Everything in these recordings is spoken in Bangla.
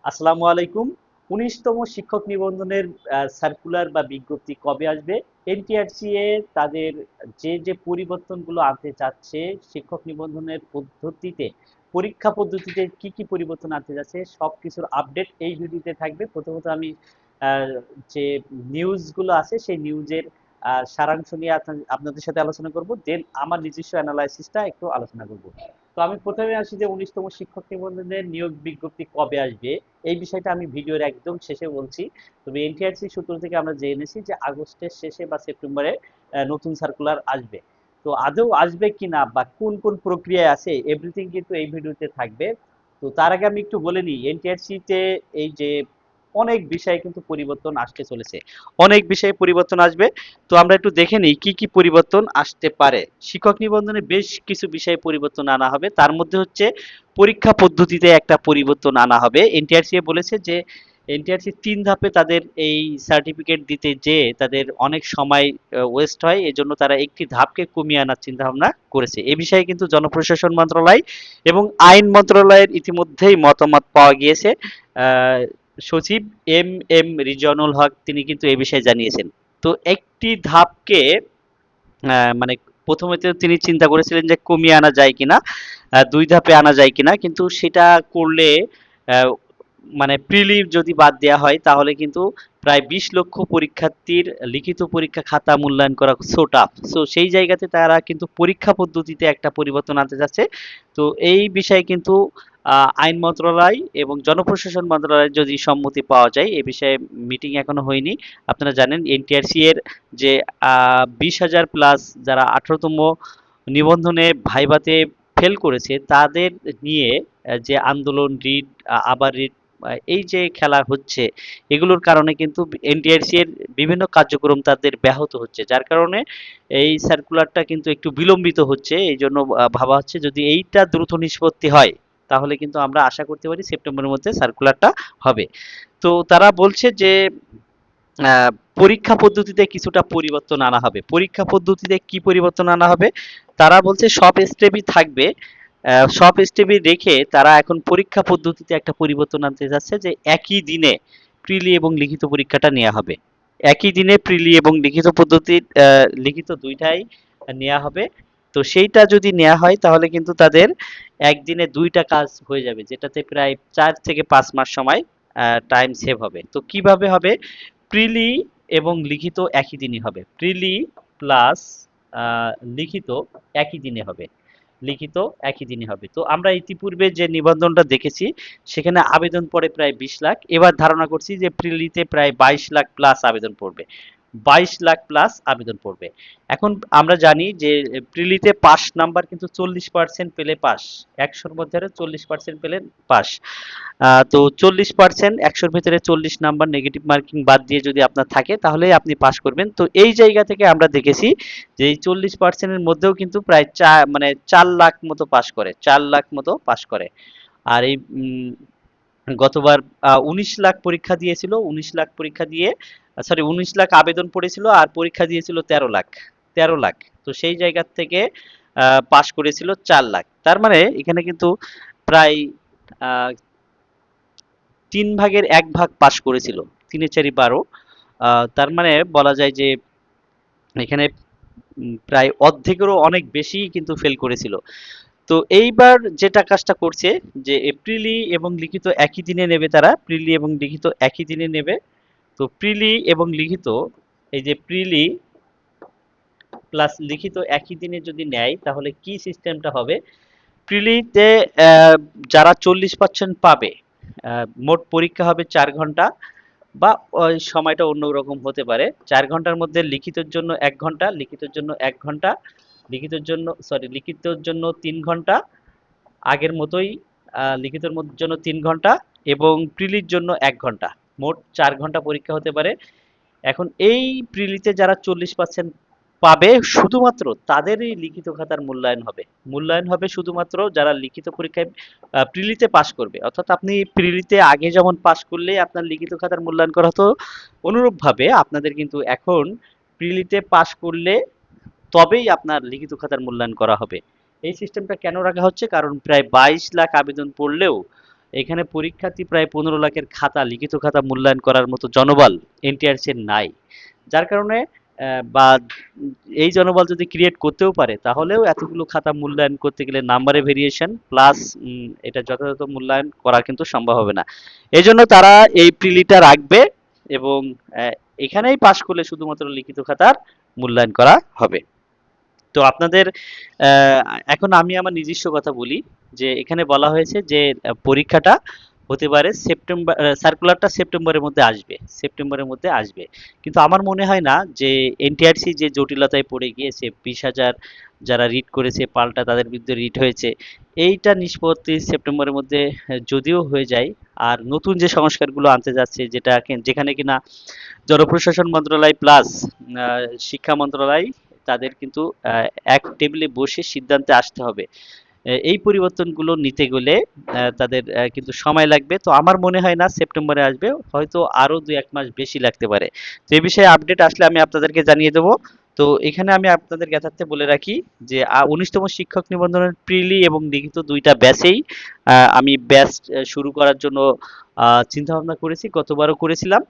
আসসালামু আলাইকুম। ১৯তম শিক্ষক নিবন্ধনের সার্কুলার বা বিজ্ঞপ্তি কবে আসবে? এনটিআরসি তাদের যে পরিবর্তনগুলো আনতে চাচ্ছে শিক্ষক নিবন্ধনের পদ্ধতিতে, পরীক্ষা পদ্ধতিতে কি কি পরিবর্তন আনতে যাচ্ছে সবকিছুর আপডেট এই ভিডিওতে থাকবে। প্রথমত আমি আহ, যে নিউজগুলো আছে সেই নিউজের সারাংশ নিয়ে আপনাদের সাথে আলোচনা করব, দেন আমার নিজস্ব অ্যানালাইসিসটা একটু আলোচনা করব। তো আমি প্রথমে আসি যে ১৯তম শিক্ষক নিবন্ধনের নিয়োগ বিজ্ঞপ্তি কবে আসবে, এই বিষয়টা আমি ভিডিওর একদম শেষে বলছি। তবে এনটিআরসি সূত্র থেকে আমরা জেনেছি যে আগস্টের শেষে বা সেপ্টেম্বরে নতুন সার্কুলার আসবে। তো আদৌ আসবে কিনা বা কোন কোন প্রক্রিয়ায় আছে এভরিথিং কিন্তু এই ভিডিওতে থাকবে। তো তার আগে আমি একটু বলে নিই, এনটিআরসি তে এই যে অনেক বিষয়ে কিন্তু পরিবর্তন আসতে চলেছে, অনেক বিষয়ে পরিবর্তন আসবে। তো আমরা একটু দেখে নিই কি কি পরিবর্তন আসতে পারে। শিক্ষক নিবন্ধনে বেশ কিছু বিষয়ে পরিবর্তন আনা হবে, তার মধ্যে হচ্ছে পরীক্ষা পদ্ধতিতে একটা পরিবর্তন আনা হবে। এনটিআরসি বলেছে যে এনটিআরসি ৩ ধাপে তাদের এই সার্টিফিকেট দিতে যে তাদের অনেক সময় ওয়েস্ট হয়, এজন্য তারা একটি ধাপকে কমিয়ে আনার চিন্তা ভাবনা করেছে। এ বিষয়ে কিন্তু জনপ্রশাসন মন্ত্রণালয় এবং আইন মন্ত্রণালয়ের ইতিমধ্যেই মতামত পাওয়া গিয়েছে। আহ, সচিব এম এম রিজওয়ানুল হক তিনি কিন্তু এ বিষয়ে জানিয়েছেন। তো একটি ধাপকে মানে প্রথমে তো তিনি চিন্তা করেছিলেন যে কমিয়ে আনা যায় কিনা, ২ ধাপে আনা যায় কিনা, কিন্তু সেটা করলে আহ, মানে প্রিলি যদি বাদ দেওয়া হয় তাহলে কিন্তু প্রায় ২০ লক্ষ পরীক্ষার্থীর লিখিত পরীক্ষা খাতা মূল্যায়ন করা সো টাফ। সো সেই জায়গাতে তারা কিন্তু পরীক্ষা পদ্ধতিতে একটা পরিবর্তন আনতে যাচ্ছে। তো এই বিষয়ে কিন্তু আইন মন্ত্রণালয় এবং জনপ্রশাসন মন্ত্রণালয়ের যদি সম্মতি পাওয়া যায়, এ বিষয়ে মিটিং এখনো হয়নি। আপনারা জানেন এনটিআরসি এর যে ২০,০০০ প্লাস যারা ১৮তম নিবন্ধনে ভাইভাতে ফেল করেছে তাদের নিয়ে যে আন্দোলন, রিট, আবার রিট, এই যে খেলা হচ্ছে, এগুলোর কারণে কিন্তু এনটিআরসি এর বিভিন্ন কার্যক্রম তাদের ব্যাহত হচ্ছে, যার কারণে এই সার্কুলারটা কিন্তু একটু বিলম্বিত হচ্ছে। এই জন্য ভাবা হচ্ছে যদি এইটা দ্রুত নিষ্পত্তি হয় তাহলে কিন্তু আমরা আশা করতে পারি সেপ্টেম্বরের মধ্যে সার্কুলারটা হবে। তো তারা বলছে যে আহ, পরীক্ষা পদ্ধতিতে কিছুটা পরিবর্তন আনা হবে। পরীক্ষা পদ্ধতিতে কি পরিবর্তন আনা হবে? তারা বলছে সব স্টেপই থাকবে, সব স্টেপই রেখে তারা এখন পরীক্ষা পদ্ধতিতে একটা পরিবর্তন আনতে যাচ্ছে যে একই দিনে প্রিলি এবং লিখিত পরীক্ষাটা নেওয়া হবে। একই দিনে প্রিলি এবং লিখিত পদ্ধতির লিখিত দুইটাই নেওয়া হবে। তো সেইটা যদি নেওয়া হয় তাহলে কিন্তু তাদের একদিনে দুইটা কাজ হয়ে যাবে, যেটাতে প্রায় ৪ থেকে ৫ মাস সময় টাইম সেভ হবে। তো কিভাবে হবে? প্রিলি এবং লিখিত একই দিনই হবে। প্রিলি প্লাস লিখিত একই দিনে হবে। লিখিত একই দিনে হবে। তো আমরা ইতিপূর্বে যে নিবন্ধনটা দেখেছি সেখানে আবেদন পড়ে প্রায় ২০ লাখ। এবার ধারণা করছি যে প্রিলিতে প্রায় ২২ লাখ প্লাস আবেদন পড়বে। ২২ লাখ প্লাস আবেদন পড়বে। এখন আমরা জানি যে প্রিলিতে পাস নাম্বার কিন্তু ৪০% পেলে পাস। ১০০-র মধ্যে ৪০% পেলে পাস। তো ৪০%, ১০০-র ভেতরে ৪০ নাম্বার নেগেটিভ মার্কিং বাদ দিয়ে যদি আপনার থাকে তাহলেই আপনি পাস করবেন। তো এই জায়গা থেকে আমরা দেখেছি যে এই ৪০% এর মধ্যেও কিন্তু প্রায় ৪ লাখ মতো পাস করে, ৪ লাখ মতো পাস করে। আর এই গতবার ১৯ লাখ পরীক্ষা দিয়েছিল, ১৯ লাখ পরীক্ষা দিয়ে, সরি ১৯ লাখ আবেদন পড়েছিল আর পরীক্ষা দিয়েছিল ১৩ লাখ। ১৩ লাখ। তো সেই জায়গা থেকে পাস করেছিল ৪ লাখ। তার মানে এখানে কিন্তু প্রায় আহ, ৩ ভাগের ১ ভাগ পাস করেছিল। ৩ এর ৪ = ১২। তার মানে বলা যায় যে এখানে প্রায় অর্ধেকেরও অনেক বেশি কিন্তু ফেল করেছিল। তো এইবার যেটা কাজটা করছে যে এপ্রিলি এবং লিখিত একই দিনে নেবে, তারা প্রিলি এবং লিখিত একই দিনে নেবে। তো প্রিলি এবং লিখিত, এই যে প্রিলি প্লাস লিখিত একই দিনে যদি নেয় তাহলে কি সিস্টেমটা হবে? প্রিলিতে যারা ৪০% পাবে, মোট পরীক্ষা হবে ৪ ঘন্টা, বা ওই সময়টা অন্যরকম হতে পারে। ৪ ঘন্টার মধ্যে লিখিতের জন্য ১ ঘন্টা, লিখিতের জন্য ১ ঘন্টা, লিখিতের জন্য, সরি, লিখিতের জন্য ৩ ঘন্টা, আগের মতোই লিখিতের জন্য ৩ ঘন্টা, এবং প্রিলির জন্য ১ ঘন্টা। মোট ৪ ঘন্টা পরীক্ষা হতে পারে। এখন এই প্রিলিতে যারা ৪০% পাবে শুধুমাত্র তাদেরই লিখিত খাতার মূল্যায়ন হবে। মূল্যায়ন হবে শুধুমাত্র যারা লিখিত পরীক্ষায় প্রিলিতে পাশ করবে। অর্থাৎ আপনি প্রিলিতে আগে যেমন পাশ করলে আপনার লিখিত খাতার মূল্যায়ন করা হতো, অনুরূপভাবে আপনাদের কিন্তু এখন প্রিলিতে পাশ করলে তবেই আপনার লিখিত খাতার মূল্যায়ন করা হবে। এই সিস্টেমটা কেন রাখা হচ্ছে? কারণ প্রায় ২২ লাখ আবেদন পড়লেও এখানে পরীক্ষার্থী প্রায় 15 লাখের খাতা, লিখিত খাতা মূল্যায়ন করার মতো জনবল এনটিআরসি নাই। যার কারণে বা এই জনবল যদি ক্রিয়েট করতেও পারে, তাহলেও এতগুলো খাতা মূল্যায়ন করতে গেলে নাম্বারে ভেরিয়েশন প্লাস এটা যথাযথ মূল্যায়ন করা কিন্তু সম্ভব হবে না। এই জন্য তারা এই প্রিলিটা রাখবে এবং আহ, এখানেই পাশ করলে শুধুমাত্র লিখিত খাতার মূল্যায়ন করা হবে। তো আপনাদের আহ, এখন আমি আমার নিজস্ব কথা বলি, যে এখানে বলা হয়েছে যে পরীক্ষাটা হতে পারে সেপ্টেম্বর, সার্কুলারটা সেপ্টেম্বরের মধ্যে আসবে, সেপ্টেম্বরের মধ্যে আসবে। কিন্তু আমার মনে হয় না যে এনটিআরসি যে জটিলতায় পড়ে গিয়েছে, 20,000 যারা রিট করেছে পাল্টা তাদের বিরুদ্ধে রিট হয়েছে, এইটা নিষ্পত্তি সেপ্টেম্বরের মধ্যে যদিও হয়ে যায়, আর নতুন যে সংস্কারগুলো আনতে যাচ্ছে, যেখানে কিনা জনপ্রশাসন মন্ত্রণালয় প্লাস শিক্ষা মন্ত্রণালয়, তাদের কিন্তু এক টেবিলে বসে সিদ্ধান্তে আসতে হবে। এই পরিবর্তনগুলো নিতে গেলে তাদের কিন্তু সময় লাগবে। তো আমার মনে হয় না সেপ্টেম্বরে আসবে, হয়তো আরো 2-1 মাস বেশি লাগতে পারে। তো এই বিষয়ে আপডেট আসলে আমি আপনাদেরকে জানিয়ে দেবো। তো এখানে আমি আপনাদের জ্ঞাতার্থে বলে রাখি যে 19তম শিক্ষক নিবন্ধনের প্রিলি এবং লিখিত দুইটা ব্যাচেই আমি ব্যাচ শুরু করার জন্য চিন্তা ভাবনা করেছি, গতবারও করেছিলাম।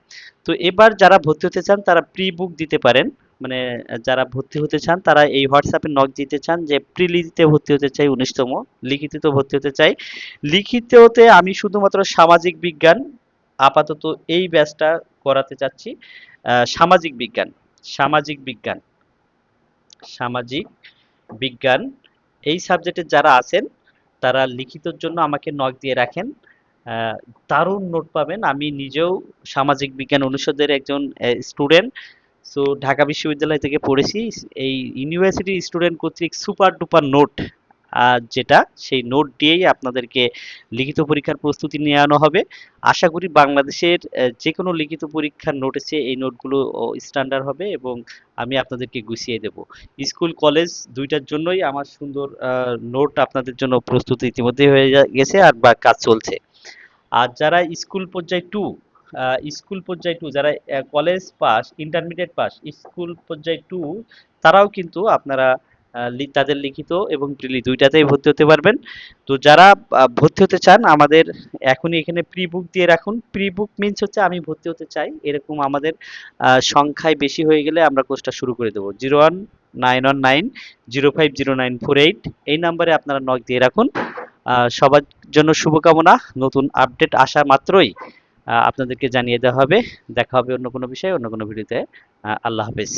তো এবার যারা ভর্তি হতে চান তারা প্রি বুক দিতে পারেন। মানে যারা ভর্তি হতে চান তারা এই হোয়াটসঅ্যাপে নক দিতে চান যে প্রিলিতে ভর্তি হতে চাই 19তম, লিখিততে ভর্তি হতে চাই। লিখিততে আমি শুধুমাত্র সামাজিক বিজ্ঞান আপাতত এই ব্যাচটা করাতে চাচ্ছি। সামাজিক বিজ্ঞান, সামাজিক বিজ্ঞান, সামাজিক বিজ্ঞান এই সাবজেক্টে যারা আছেন তারা লিখিতর জন্য আমাকে নক দিয়ে রাখেন। আহ, দারুণ নোট পাবেন। আমি নিজেও সামাজিক বিজ্ঞান অনুষদের একজন স্টুডেন্ট। সো ঢাকা বিশ্ববিদ্যালয় থেকে পড়েছি। এই ইউনিভার্সিটি স্টুডেন্ট কর্তৃক সুপার ডুপার নোট, যেটা সেই নোট দিয়েই আপনাদেরকে লিখিত পরীক্ষার প্রস্তুতি নেওয়ানো হবে। আশা করি বাংলাদেশের যে কোনো লিখিত পরীক্ষার নোটের চেয়ে এই নোটগুলো স্ট্যান্ডার্ড হবে এবং আমি আপনাদেরকে গুছিয়ে দেব। স্কুল কলেজ দুইটার জন্যই আমার সুন্দর নোট আপনাদের জন্য প্রস্তুত ইতিমধ্যে হয়ে গেছে আর বা কাজ চলছে। আর যারা স্কুল পর্যায়ে টু, স্কুল পর্যায়ে টু যারা college pass, intermediate pass, school পর্যায়ে টু, তারাও কিন্তু আপনারা তাদের লিখিত এবং প্রিলি দুইটাতেই ভর্তি হতে পারবেন। তো যারা ভর্তি হতে চান আমাদের এখনই এখানে প্রি বুক দিয়ে রাখুন। প্রি বুক মিনস হচ্ছে আমি ভর্তি হতে চাই, এরকম আমাদের সংখ্যায় বেশি হয়ে গেলে আমরা কোর্সটা শুরু করে দেবো। 019190500948 এই নাম্বারে আপনারা নক দিয়ে রাখুন। সবার জন্য শুভকামনা। নতুন আপডেট আসা মাত্রই আপনাদেরকে জানিয়ে দেওয়া হবে। দেখা হবে অন্য কোনো বিষয়ে, অন্য কোনো ভিডিওতে। আল্লাহ হাফেজ।